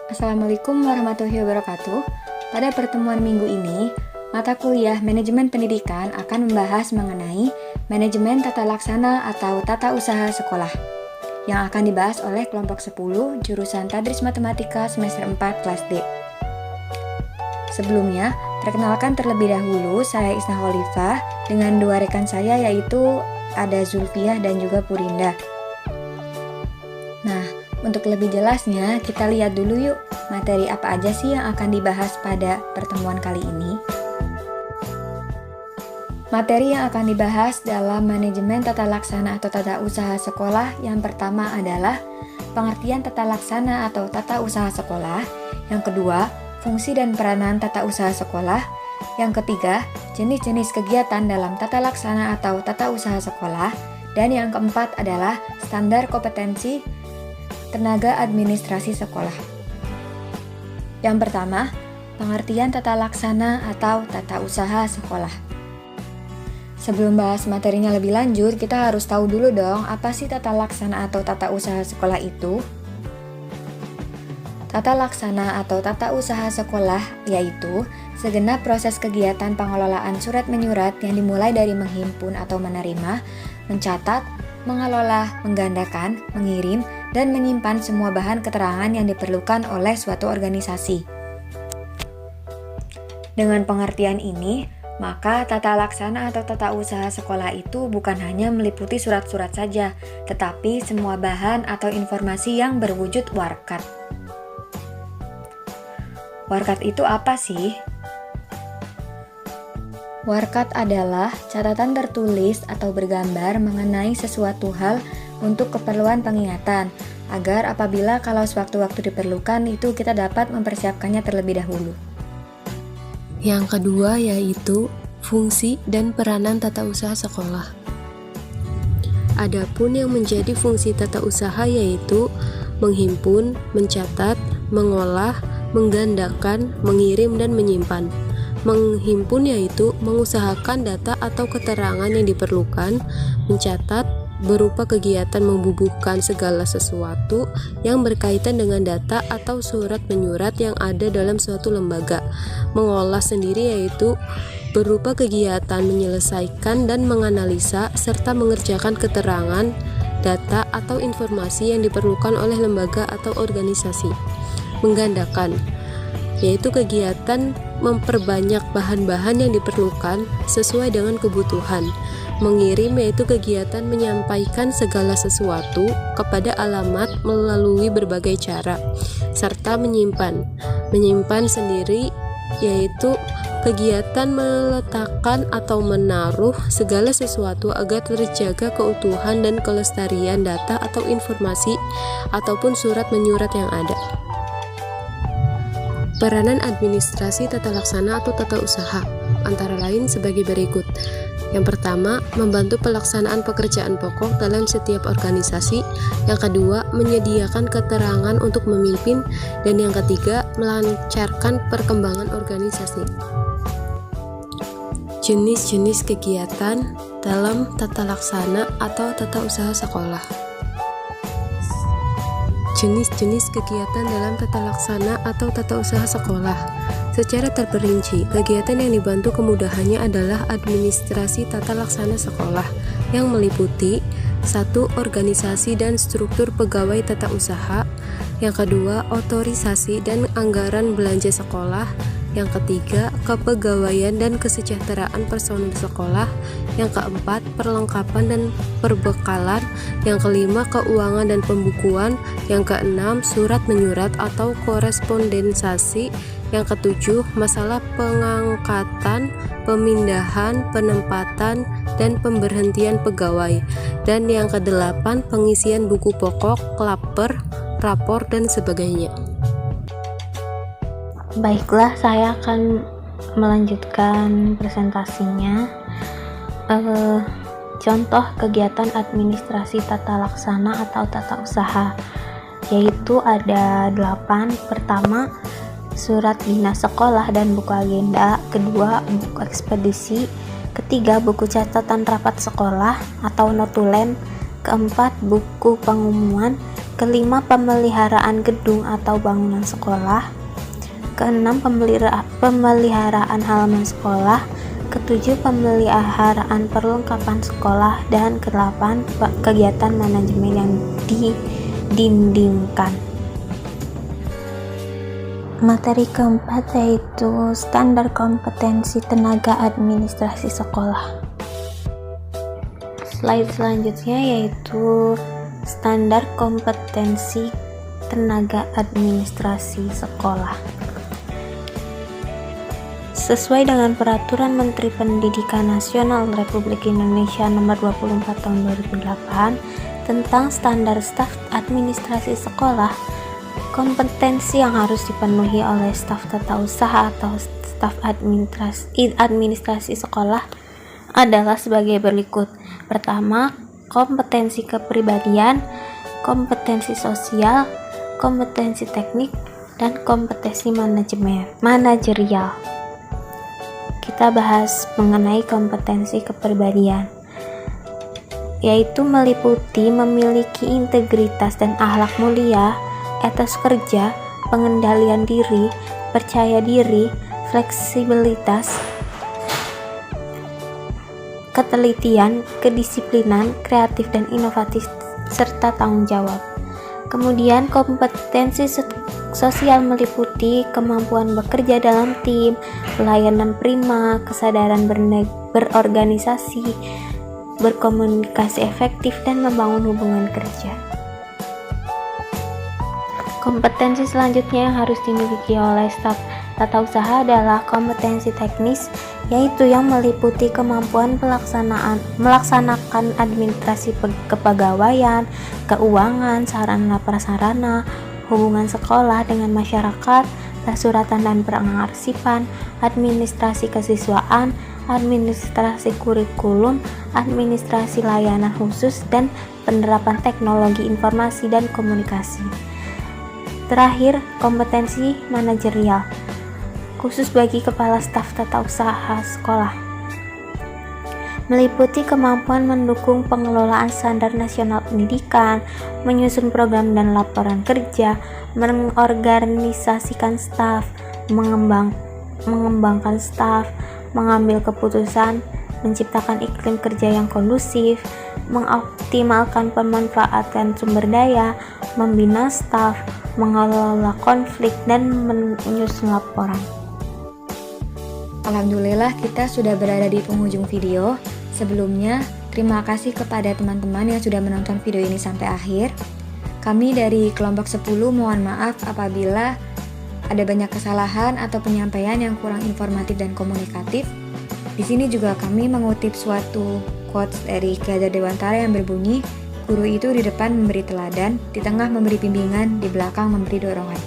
Assalamualaikum warahmatullahi wabarakatuh. Pada pertemuan minggu ini, mata kuliah Manajemen Pendidikan akan membahas mengenai manajemen tata laksana atau tata usaha sekolah yang akan dibahas oleh kelompok 10 jurusan Tadris Matematika semester 4 kelas D. Sebelumnya, perkenalkan terlebih dahulu, saya Isna Khalifah dengan dua rekan saya yaitu ada Zulfiah dan juga Purinda. Nah, untuk lebih jelasnya, kita lihat dulu yuk materi apa aja sih yang akan dibahas pada pertemuan kali ini. Materi yang akan dibahas dalam manajemen tata laksana atau tata usaha sekolah yang pertama adalah pengertian tata laksana atau tata usaha sekolah. Yang kedua, fungsi dan peranan tata usaha sekolah. Yang ketiga, jenis-jenis kegiatan dalam tata laksana atau tata usaha sekolah. Dan yang keempat adalah standar kompetensi tenaga administrasi sekolah. Yang pertama, pengertian tata laksana atau tata usaha sekolah. Sebelum bahas materinya lebih lanjut, kita harus tahu dulu dong, apa sih tata laksana atau tata usaha sekolah itu? Tata laksana atau tata usaha sekolah yaitu segenap proses kegiatan pengelolaan surat menyurat yang dimulai dari menghimpun atau menerima, mencatat, mengelola, menggandakan, mengirim, dan menyimpan semua bahan keterangan yang diperlukan oleh suatu organisasi. Dengan pengertian ini, maka tata laksana atau tata usaha sekolah itu bukan hanya meliputi surat-surat saja, tetapi semua bahan atau informasi yang berwujud warkat. Warkat itu apa sih? Warkat adalah catatan tertulis atau bergambar mengenai sesuatu hal untuk keperluan pengingatan, agar apabila kalau sewaktu-waktu diperlukan itu kita dapat mempersiapkannya terlebih dahulu. Yang kedua yaitu fungsi dan peranan tata usaha sekolah. Adapun yang menjadi fungsi tata usaha yaitu menghimpun, mencatat, mengolah, menggandakan, mengirim, dan menyimpan. Menghimpun yaitu mengusahakan data atau keterangan yang diperlukan, mencatat berupa kegiatan membubuhkan segala sesuatu yang berkaitan dengan data atau surat menyurat yang ada dalam suatu lembaga. Mengolah sendiri yaitu berupa kegiatan menyelesaikan dan menganalisa serta mengerjakan keterangan, data atau informasi yang diperlukan oleh lembaga atau organisasi. Menggandakan yaitu kegiatan memperbanyak bahan-bahan yang diperlukan sesuai dengan kebutuhan. Mengirim yaitu kegiatan menyampaikan segala sesuatu kepada alamat melalui berbagai cara, serta menyimpan. Menyimpan sendiri yaitu kegiatan meletakkan atau menaruh segala sesuatu agar terjaga keutuhan dan kelestarian data atau informasi ataupun surat menyurat yang ada. Peranan administrasi tata laksana atau tata usaha antara lain sebagai berikut. Yang pertama, membantu pelaksanaan pekerjaan pokok dalam setiap organisasi. Yang kedua, menyediakan keterangan untuk memimpin. Dan yang ketiga, melancarkan perkembangan organisasi. Jenis-jenis kegiatan dalam tata laksana atau tata usaha sekolah. Jenis-jenis kegiatan dalam tata laksana atau tata usaha sekolah. Secara terperinci, kegiatan yang dibantu kemudahannya adalah administrasi tata laksana sekolah yang meliputi 1. Organisasi dan struktur pegawai tata usaha. Yang kedua, otorisasi dan anggaran belanja sekolah. Yang ketiga, kepegawaian dan kesejahteraan personil sekolah. Yang keempat, perlengkapan dan perbekalan. Yang kelima, keuangan dan pembukuan. Yang keenam, surat menyurat atau korespondensasi. Yang ketujuh, masalah pengangkatan, pemindahan, penempatan, dan pemberhentian pegawai. Dan yang kedelapan, pengisian buku pokok, klaper, rapor, dan sebagainya. Baiklah, saya akan melanjutkan presentasinya. Contoh kegiatan administrasi tata laksana atau tata usaha, yaitu ada 8. Pertama, surat dinas sekolah dan buku agenda. Kedua, buku ekspedisi. Ketiga, buku catatan rapat sekolah atau notulen. Keempat, buku pengumuman. Kelima, pemeliharaan gedung atau bangunan sekolah. Keenam, pemeliharaan halaman sekolah. Ketujuh, pemeliharaan perlengkapan sekolah. Dan kedelapan, kegiatan manajemen yang didindingkan. Materi keempat yaitu standar kompetensi tenaga administrasi sekolah. Slide selanjutnya yaitu standar kompetensi tenaga administrasi sekolah. Sesuai dengan Peraturan Menteri Pendidikan Nasional Republik Indonesia Nomor 24 Tahun 2008 tentang standar staf administrasi sekolah, kompetensi yang harus dipenuhi oleh staf tata usaha atau staf administrasi sekolah adalah sebagai berikut. Pertama, kompetensi kepribadian, kompetensi sosial, kompetensi teknik, dan kompetensi manajerial. Kita bahas mengenai kompetensi kepribadian, yaitu meliputi memiliki integritas dan akhlak mulia, etos kerja, pengendalian diri, percaya diri, fleksibilitas, ketelitian, kedisiplinan, kreatif dan inovatif, serta tanggung jawab. Kemudian kompetensi sosial meliputi kemampuan bekerja dalam tim, pelayanan prima, kesadaran berorganisasi, berkomunikasi efektif, dan membangun hubungan kerja. Kompetensi selanjutnya yang harus dimiliki oleh staf tata usaha adalah kompetensi teknis, yaitu yang meliputi kemampuan melaksanakan administrasi kepegawaian, keuangan, sarana prasarana, hubungan sekolah dengan masyarakat, persuratan dan pengarsipan, administrasi kesiswaan, administrasi kurikulum, administrasi layanan khusus, dan penerapan teknologi informasi dan komunikasi. Terakhir, kompetensi manajerial, khusus bagi kepala staf tata usaha sekolah, meliputi kemampuan mendukung pengelolaan standar nasional pendidikan, menyusun program dan laporan kerja, mengorganisasikan staf, mengembangkan staf, mengambil keputusan, menciptakan iklim kerja yang kondusif, mengoptimalkan pemanfaatan sumber daya, membina staf, mengelola konflik, dan menyusun laporan. Alhamdulillah kita sudah berada di penghujung video. Sebelumnya, terima kasih kepada teman-teman yang sudah menonton video ini sampai akhir. Kami dari kelompok 10 mohon maaf apabila ada banyak kesalahan atau penyampaian yang kurang informatif dan komunikatif. Di sini juga kami mengutip suatu quotes dari Ki Hajar Dewantara yang berbunyi, guru itu di depan memberi teladan, di tengah memberi bimbingan, di belakang memberi dorongan.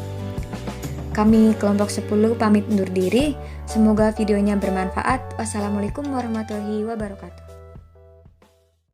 Kami kelompok 10 pamit undur diri. Semoga videonya bermanfaat. Wassalamualaikum warahmatullahi wabarakatuh.